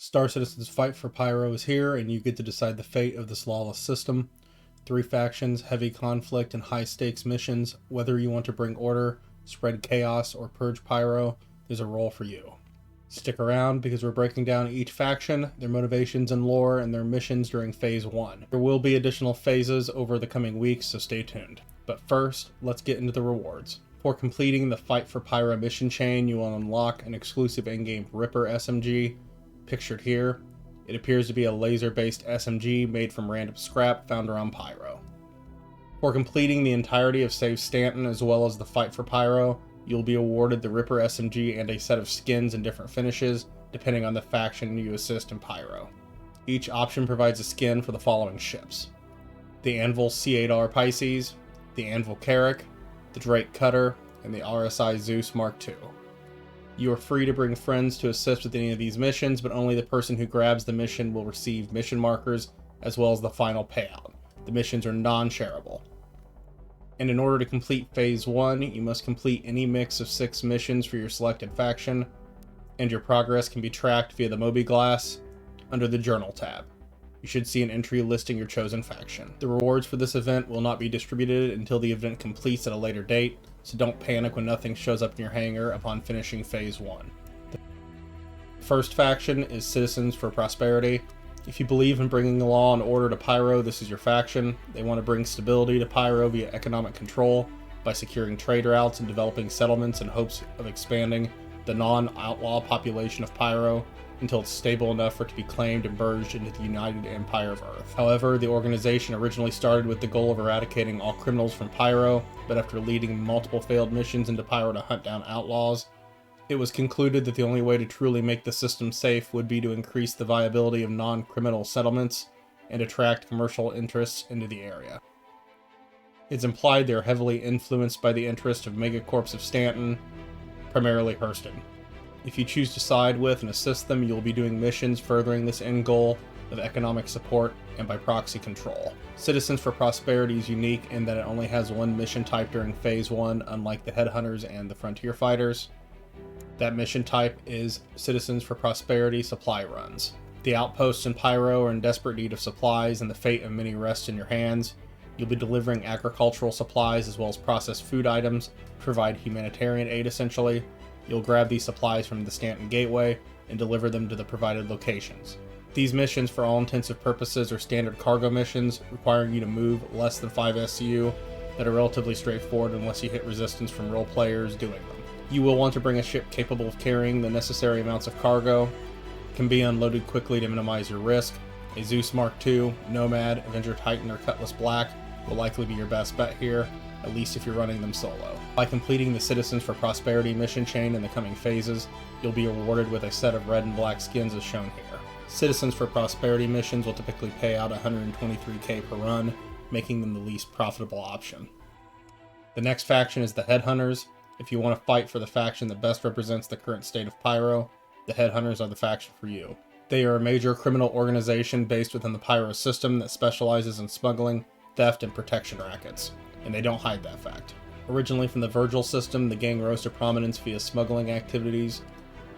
Star Citizen's Fight for Pyro is here, and you get to decide the fate of this lawless system. 3 factions, heavy conflict, and high-stakes missions. Whether you want to bring order, spread chaos, or purge Pyro, there's a role for you. Stick around, because we're breaking down each faction, their motivations and lore, and their missions during Phase 1. There will be additional phases over the coming weeks, so stay tuned. But first, let's get into the rewards. For completing the Fight for Pyro mission chain, you will unlock an exclusive in-game Ripper SMG, pictured here. It appears to be a laser-based SMG made from random scrap found around Pyro. For completing the entirety of Save Stanton as well as the Fight for Pyro, you'll be awarded the Ripper SMG and a set of skins and different finishes, depending on the faction you assist in Pyro. Each option provides a skin for the following ships: the Anvil C8R Pisces, the Anvil Carrack, the Drake Cutter, and the RSI Zeus Mark II. You are free to bring friends to assist with any of these missions, but only the person who grabs the mission will receive mission markers, as well as the final payout. The missions are non-shareable. And in order to complete Phase 1, you must complete any mix of 6 missions for your selected faction, and your progress can be tracked via the Moby Glass under the Journal tab. You should see an entry listing your chosen faction. The rewards for this event will not be distributed until the event completes at a later date, so don't panic when nothing shows up in your hangar upon finishing Phase 1. The first faction is Citizens for Prosperity. If you believe in bringing law and order to Pyro, this is your faction. They want to bring stability to Pyro via economic control by securing trade routes and developing settlements in hopes of expanding the non-outlaw population of Pyro until it's stable enough for it to be claimed and merged into the United Empire of Earth. However, the organization originally started with the goal of eradicating all criminals from Pyro, but after leading multiple failed missions into Pyro to hunt down outlaws, it was concluded that the only way to truly make the system safe would be to increase the viability of non-criminal settlements and attract commercial interests into the area. It's implied they are heavily influenced by the interests of megacorps of Stanton, primarily Hurston. If you choose to side with and assist them, you'll be doing missions furthering this end goal of economic support and by proxy control. Citizens for Prosperity is unique in that it only has one mission type during Phase 1, unlike the Headhunters and the Frontier Fighters. That mission type is Citizens for Prosperity Supply Runs. The outposts in Pyro are in desperate need of supplies, and the fate of many rests in your hands. You'll be delivering agricultural supplies as well as processed food items to provide humanitarian aid essentially. You'll grab these supplies from the Stanton Gateway and deliver them to the provided locations. These missions, for all intensive purposes, are standard cargo missions, requiring you to move less than 5 SCU that are relatively straightforward unless you hit resistance from role players doing them. You will want to bring a ship capable of carrying the necessary amounts of cargo. It can be unloaded quickly to minimize your risk. A Zeus Mark II, Nomad, Avenger Titan, or Cutlass Black will likely be your best bet here, at least if you're running them solo. By completing the Citizens for Prosperity mission chain in the coming phases, you'll be awarded with a set of red and black skins as shown here. Citizens for Prosperity missions will typically pay out 123k per run, making them the least profitable option. The next faction is the Headhunters. If you want to fight for the faction that best represents the current state of Pyro, the Headhunters are the faction for you. They are a major criminal organization based within the Pyro system that specializes in smuggling, theft, and protection rackets, and they don't hide that fact. Originally from the Virgil system, the gang rose to prominence via smuggling activities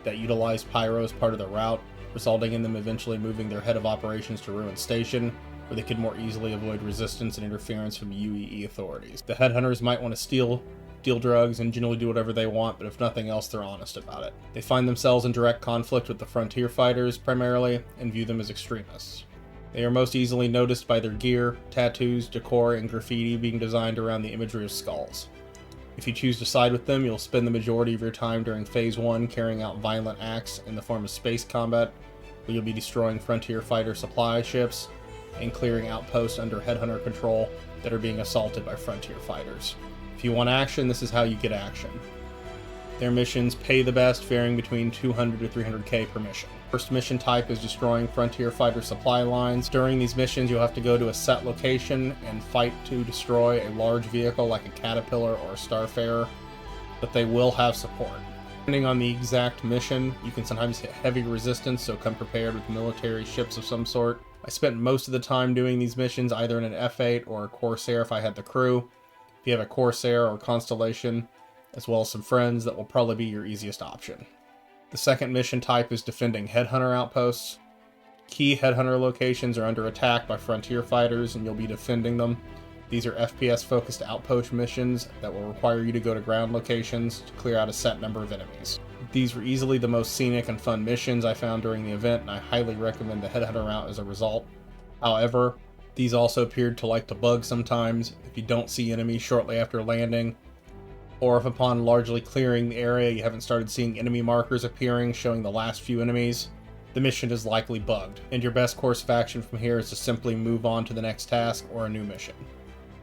that utilized Pyro as part of their route, resulting in them eventually moving their head of operations to Ruin Station, where they could more easily avoid resistance and interference from UEE authorities. The Headhunters might want to steal drugs, and generally do whatever they want, but if nothing else, they're honest about it. They find themselves in direct conflict with the Frontier Fighters, primarily, and view them as extremists. They are most easily noticed by their gear, tattoos, decor, and graffiti being designed around the imagery of skulls. If you choose to side with them, you'll spend the majority of your time during Phase 1 carrying out violent acts in the form of space combat, where you'll be destroying Frontier Fighter supply ships and clearing outposts under Headhunter control that are being assaulted by Frontier Fighters. If you want action, this is how you get action. Their missions pay the best, varying between 200 to 300k per mission. First mission type is destroying Frontier Fighter supply lines. During these missions, you'll have to go to a set location and fight to destroy a large vehicle like a Caterpillar or a Starfarer, but they will have support. Depending on the exact mission, you can sometimes hit heavy resistance, so come prepared with military ships of some sort. I spent most of the time doing these missions either in an F8 or a Corsair if I had the crew. If you have a Corsair or Constellation, as well as some friends, that will probably be your easiest option. The second mission type is defending headhunter outposts. Key headhunter locations are under attack by frontier fighters, and you'll be defending them. These are FPS-focused outpost missions that will require you to go to ground locations to clear out a set number of enemies. These were easily the most scenic and fun missions I found during the event, and I highly recommend the headhunter route as a result. However, these also appeared to like to bug sometimes if you don't see enemies shortly after landing, or if upon largely clearing the area you haven't started seeing enemy markers appearing showing the last few enemies. The mission is likely bugged, and your best course of action from here is to simply move on to the next task or a new mission.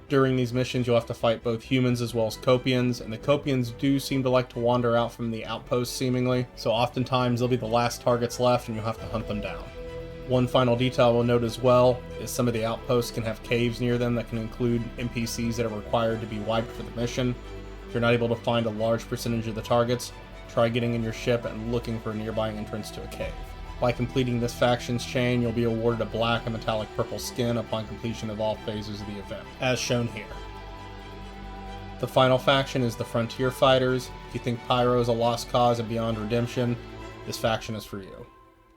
During these missions, you'll have to fight both humans as well as Copians, and the Copians do seem to like to wander out from the outposts seemingly, so oftentimes they'll be the last targets left and you'll have to hunt them down. One final detail we'll note as well is some of the outposts can have caves near them that can include NPCs that are required to be wiped for the mission. If you're not able to find a large percentage of the targets, try getting in your ship and looking for a nearby entrance to a cave. By completing this factions chain, you'll be awarded a black and metallic purple skin upon completion of all phases of the event, as shown here. The final faction is the Frontier Fighters. If you think Pyro is a lost cause and beyond redemption, this faction is for you.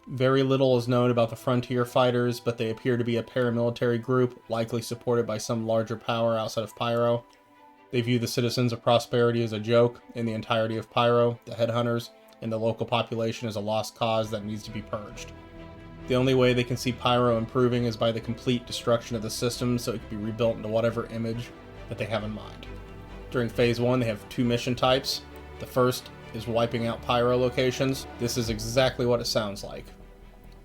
Very little is known about the Frontier Fighters, but they appear to be a paramilitary group, likely supported by some larger power outside of Pyro. They view the citizens of Prosperity as a joke, and the entirety of Pyro, the headhunters, and the local population as a lost cause that needs to be purged. The only way they can see Pyro improving is by the complete destruction of the system so it can be rebuilt into whatever image that they have in mind. During Phase 1 they have two mission types. The first is wiping out Pyro locations. This is exactly what it sounds like.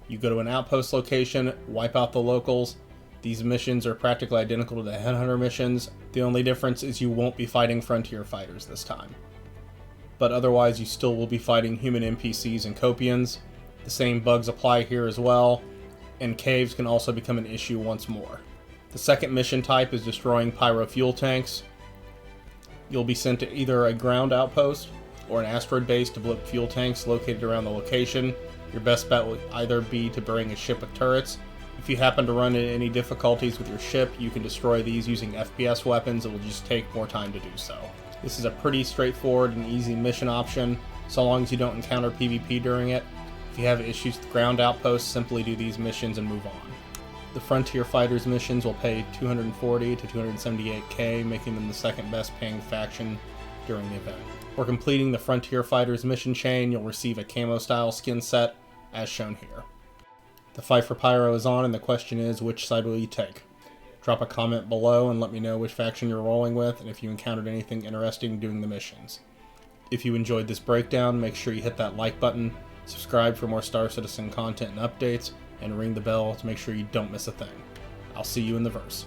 You go to an outpost location, wipe out the locals. These missions are practically identical to the Headhunter missions. The only difference is you won't be fighting Frontier Fighters this time. But otherwise you still will be fighting human NPCs and Copians. The same bugs apply here as well, and caves can also become an issue once more. The second mission type is destroying Pyro fuel tanks. You'll be sent to either a ground outpost or an asteroid base to blow up fuel tanks located around the location. Your best bet will either be to bring a ship with turrets. If you happen to run into any difficulties with your ship, you can destroy these using FPS weapons. It will just take more time to do so. This is a pretty straightforward and easy mission option, so long as you don't encounter PvP during it. If you have issues with ground outposts, simply do these missions and move on. The Frontier Fighters missions will pay 240 to 278k, making them the second best paying faction during the event. For completing the Frontier Fighters mission chain, you'll receive a camo style skin set, as shown here. The Fight for Pyro is on, and the question is, which side will you take? Drop a comment below and let me know which faction you're rolling with and if you encountered anything interesting doing the missions. If you enjoyed this breakdown, make sure you hit that like button, subscribe for more Star Citizen content and updates, and ring the bell to make sure you don't miss a thing. I'll see you in the verse.